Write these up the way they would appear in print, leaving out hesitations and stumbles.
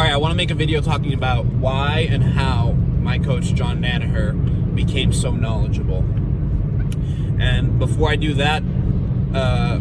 All right, I want to make a video talking about why and how my coach, John Danaher, became so knowledgeable. And before I do that,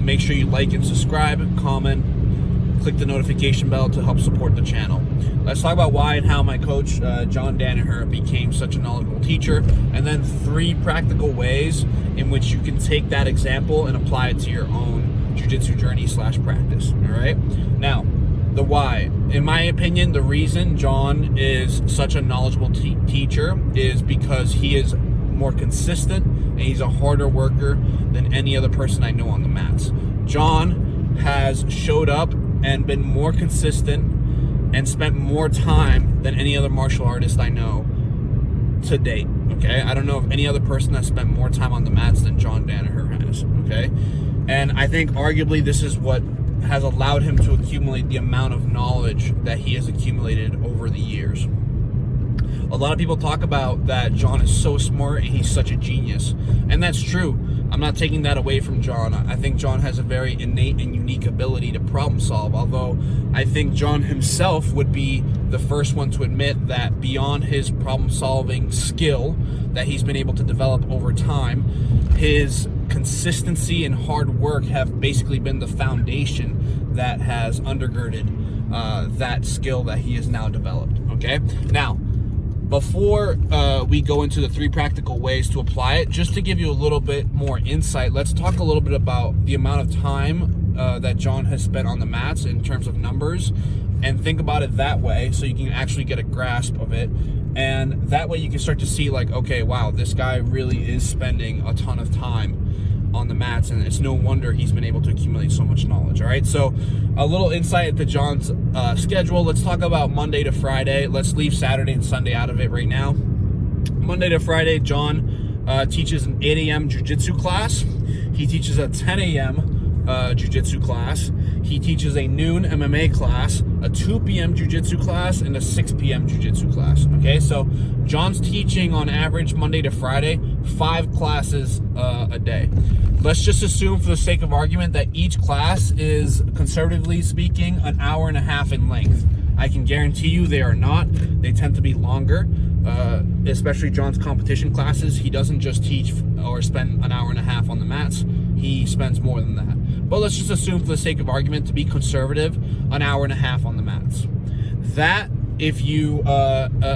make sure you like and subscribe, comment, click the notification bell to help support the channel. Let's talk about why and how my coach, John Danaher, became such a knowledgeable teacher, and then 3 practical ways in which you can take that example and apply it to your own jiu-jitsu journey / practice. All right? Now, the why. In my opinion, the reason John is such a knowledgeable teacher is because he is more consistent and he's a harder worker than any other person I know on the mats. John has showed up and been more consistent and spent more time than any other martial artist I know to date. Okay, I don't know of any other person that spent more time on the mats than John Danaher has. Okay, and I think arguably this is what has allowed him to accumulate the amount of knowledge that he has accumulated over the years. A lot of people talk about that John is so smart and he's such a genius, and that's true. I'm not taking that away from John. I think John has a very innate and unique ability to problem solve, although I think John himself would be the first one to admit that beyond his problem solving skill that he's been able to develop over time, his consistency and hard work have basically been the foundation that has undergirded that skill that he has now developed. Okay, now before we go into the 3 practical ways to apply it, just to give you a little bit more insight, let's talk a little bit about the amount of time that John has spent on the mats in terms of numbers, and think about it that way so you can actually get a grasp of it. And that way you can start to see, like, okay, wow, this guy really is spending a ton of time on the mats, and it's no wonder he's been able to accumulate so much knowledge. All right, so a little insight into John's schedule. Let's talk about Monday to Friday. Let's leave Saturday and Sunday out of it right now. Monday to Friday, John teaches an 8 a.m. jiu-jitsu class. He teaches a 10 a.m. Jiu-jitsu class. He teaches a noon MMA class, a 2 p.m. jiu-jitsu class, and a 6 p.m. jiu-jitsu class. Okay, so John's teaching on average Monday to Friday 5 classes a day. Let's just assume, for the sake of argument, that each class is, conservatively speaking, an hour and a half in length. I can guarantee you they are not. They tend to be longer, especially John's competition classes. He doesn't just teach or spend an hour and a half on the mats. He spends more than that. But let's just assume, for the sake of argument, to be conservative, an hour and a half on the mats. That, if you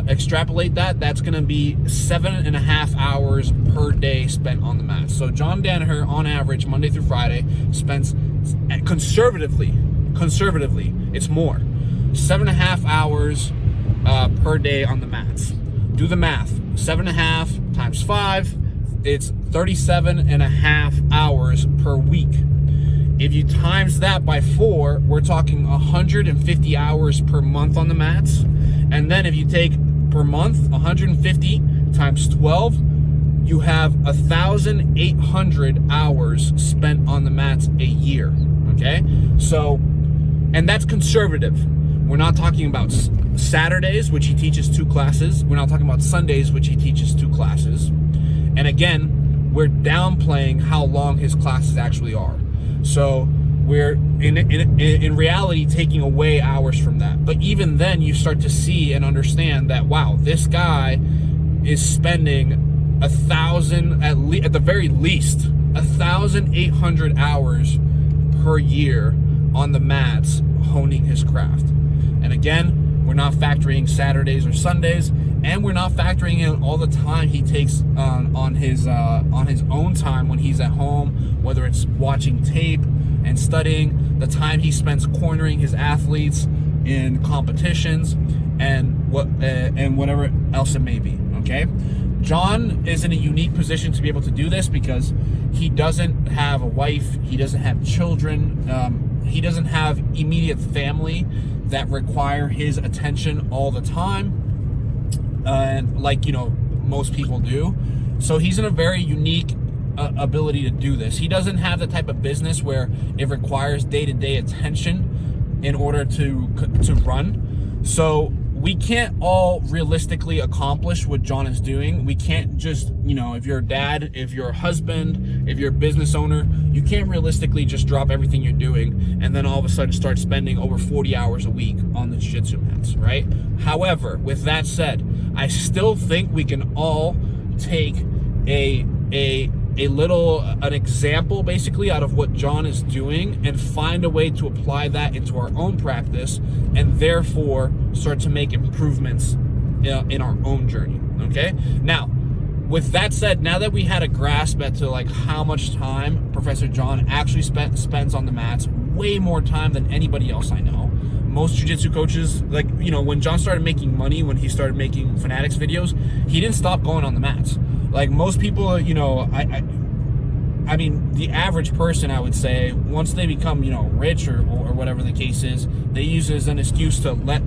extrapolate that, that's going to be 7.5 hours per day spent on the mats. So John Danaher, on average, Monday through Friday, spends conservatively, it's more, 7.5 hours per day on the mats. Do the math. 7.5 times 5, it's 37.5 hours per week. If you times that by 4, we're talking 150 hours per month on the mats. And then if you take per month 150 times 12, you have 1,800 hours spent on the mats a year. Okay, so, and that's conservative. We're not talking about Saturdays, which he teaches 2 classes. We're not talking about Sundays, which he teaches 2 classes. And again, we're downplaying how long his classes actually are. So we're in reality taking away hours from that. But even then, you start to see and understand that, wow, this guy is spending 1,000, at the very least, 1,800 hours per year on the mats honing his craft. And again, we're not factoring Saturdays or Sundays, and we're not factoring in all the time he takes on his own time when he's at home, whether it's watching tape and studying, the time he spends cornering his athletes in competitions, and whatever else it may be. Okay, John is in a unique position to be able to do this because he doesn't have a wife, he doesn't have children, he doesn't have immediate family that require his attention all the time, and like, you know, most people do. So he's in a very unique ability to do this. He doesn't have the type of business where it requires day-to-day attention in order to run. So we can't all realistically accomplish what John is doing. We can't just, if you're a dad, if you're a husband, if you're a business owner, you can't realistically just drop everything you're doing and then all of a sudden start spending over 40 hours a week on the jiu-jitsu mats, right? However, with that said, I still think we can all take an example basically out of what John is doing and find a way to apply that into our own practice and therefore start to make improvements in our own journey. Okay, now with that said, now that we had a grasp as to like how much time Professor John actually spends on the mats, way more time than anybody else I know. Most jiu-jitsu coaches, like, when John started making money, when he started making Fanatics videos, he didn't stop going on the mats. Like most people, I mean, the average person, I would say, once they become, rich or whatever the case is, they use it as an excuse to let,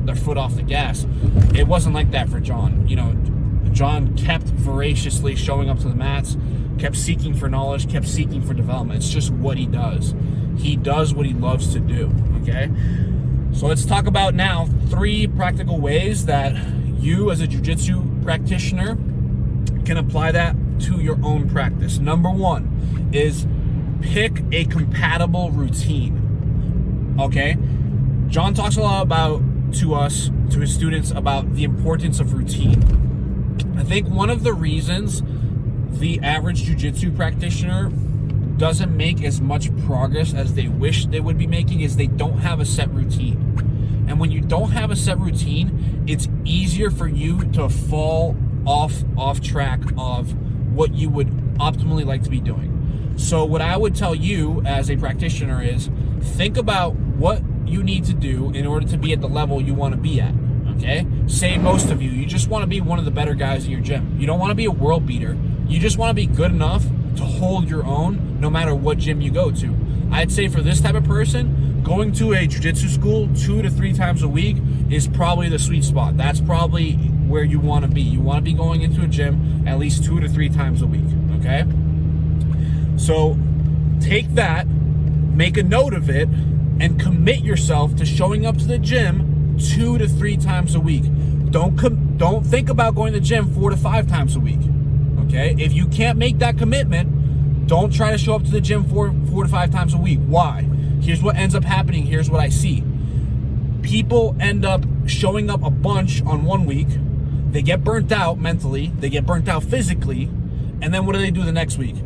their foot off the gas. It wasn't like that for John. John kept voraciously showing up to the mats, kept seeking for knowledge, kept seeking for development. It's just what he does. He does what he loves to do, okay? So let's talk about now 3 practical ways that you as a jiu-jitsu practitioner can apply that to your own practice. Number 1 is pick a compatible routine. Okay? John talks a lot to his students about the importance of routine. I think one of the reasons the average jiu-jitsu practitioner doesn't make as much progress as they wish they would be making is they don't have a set routine. And when you don't have a set routine, it's easier for you to fall off track of what you would optimally like to be doing. So what I would tell you as a practitioner is think about what you need to do in order to be at the level you want to be at. Okay? Say most of you just want to be one of the better guys in your gym. You don't want to be a world beater. You just want to be good enough to hold your own no matter what gym you go to. I'd say for this type of person, going to a jiu-jitsu school 2 to 3 times a week is probably the sweet spot. That's probably where you want to be. You want to be going into a gym at least 2 to 3 times a week, okay? So take that, make a note of it, and commit yourself to showing up to the gym 2 to 3 times a week. Don't think about going to the gym 4 to 5 times a week, okay? If you can't make that commitment, don't try to show up to the gym 4 to 5 times a week. Why? Here's what ends up happening. Here's what I see. People end up showing up a bunch on one week. They get burnt out mentally. They get burnt out physically. And then what do they do the next week?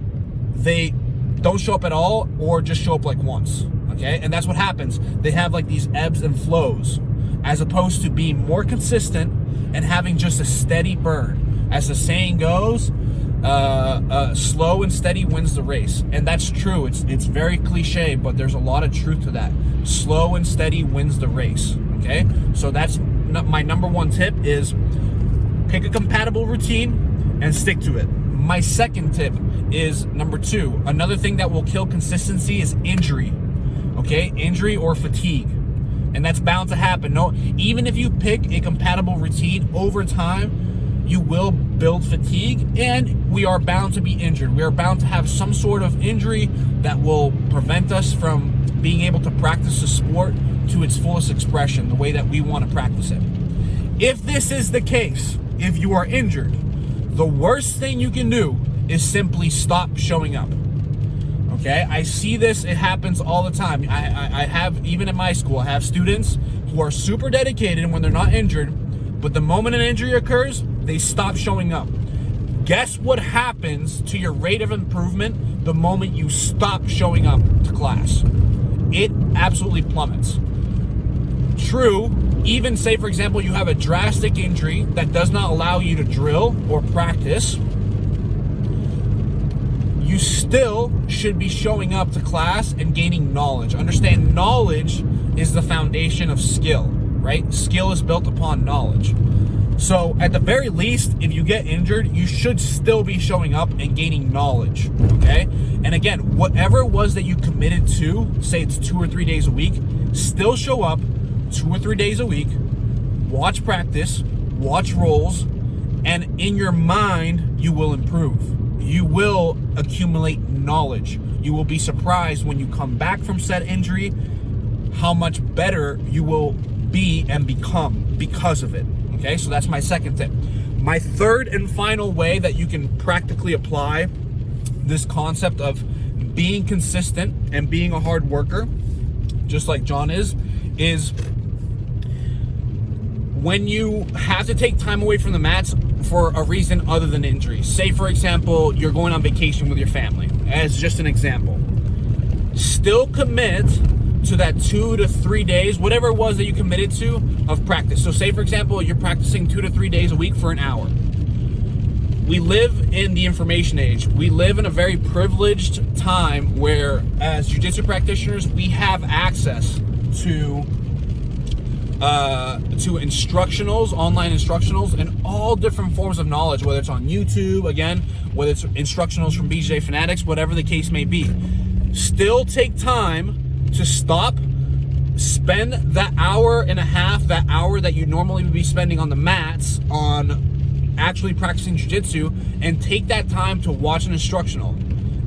They don't show up at all or just show up like once. Okay? And that's what happens. They have like these ebbs and flows as opposed to being more consistent and having just a steady burn. As the saying goes, slow and steady wins the race. And that's true. It's very cliche, but there's a lot of truth to that. Slow and steady wins the race. Okay? So that's my number 1 tip is pick a compatible routine and stick to it. My second tip is number 2. Another thing that will kill consistency is injury. Okay? Injury or fatigue. And that's bound to happen. No, even if you pick a compatible routine over time, you will build fatigue and we are bound to be injured. We are bound to have some sort of injury that will prevent us from being able to practice the sport to its fullest expression, the way that we want to practice it. If this is the case, if you are injured, the worst thing you can do is simply stop showing up. Okay, I see this, it happens all the time. I have, even in my school, I have students who are super dedicated when they're not injured, but the moment an injury occurs, they stop showing up. Guess what happens to your rate of improvement the moment you stop showing up to class? It absolutely plummets. True, even say, for example, you have a drastic injury that does not allow you to drill or practice, you still should be showing up to class and gaining knowledge. Understand, knowledge is the foundation of skill, right? Skill is built upon knowledge. So at the very least, if you get injured, you should still be showing up and gaining knowledge, okay? And again, whatever it was that you committed to, say it's 2 or 3 days a week, still show up 2 or 3 days a week, watch practice, watch rolls, and in your mind, you will improve. You will accumulate knowledge. You will be surprised when you come back from said injury how much better you will be and become because of it. Okay, so that's my second tip. My third and final way that you can practically apply this concept of being consistent and being a hard worker, just like John is when you have to take time away from the mats for a reason other than injury. Say, for example, you're going on vacation with your family, as just an example. Still commit to that 2 to 3 days, whatever it was that you committed to, of practice. So say, for example, you're practicing 2 to 3 days a week for an hour. We live in the information age. We live in a very privileged time where, as jiu-jitsu practitioners, we have access to instructionals, online instructionals, and all different forms of knowledge, whether it's on YouTube, again, whether it's instructionals from BJJ Fanatics, whatever the case may be. Still take time to stop, spend that hour and a half, that hour that you normally would be spending on the mats on actually practicing jiu-jitsu, and take that time to watch an instructional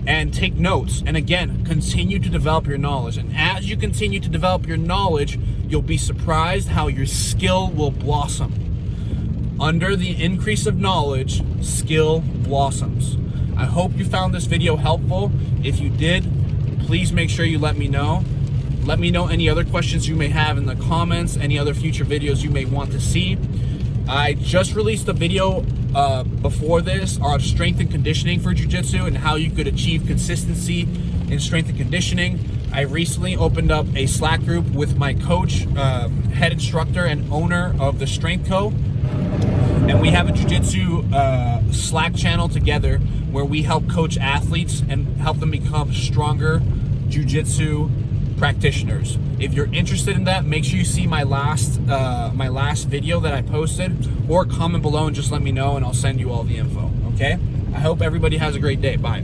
and take notes, and again, continue to develop your knowledge. And as you continue to develop your knowledge, you'll be surprised how your skill will blossom. Under the increase of knowledge, skill blossoms. I hope you found this video helpful. If you did, please make sure you let me know. Let me know any other questions you may have in the comments, any other future videos you may want to see. I just released a video before this on strength and conditioning for jiu-jitsu and how you could achieve consistency in strength and conditioning. I recently opened up a Slack group with my coach, head instructor and owner of the Strength Co. And we have a jiu-jitsu Slack channel together where we help coach athletes and help them become stronger jiu-jitsu practitioners. If you're interested in that, make sure you see my last video that I posted, or comment below and just let me know and I'll send you all the info. Okay? I hope everybody has a great day. Bye.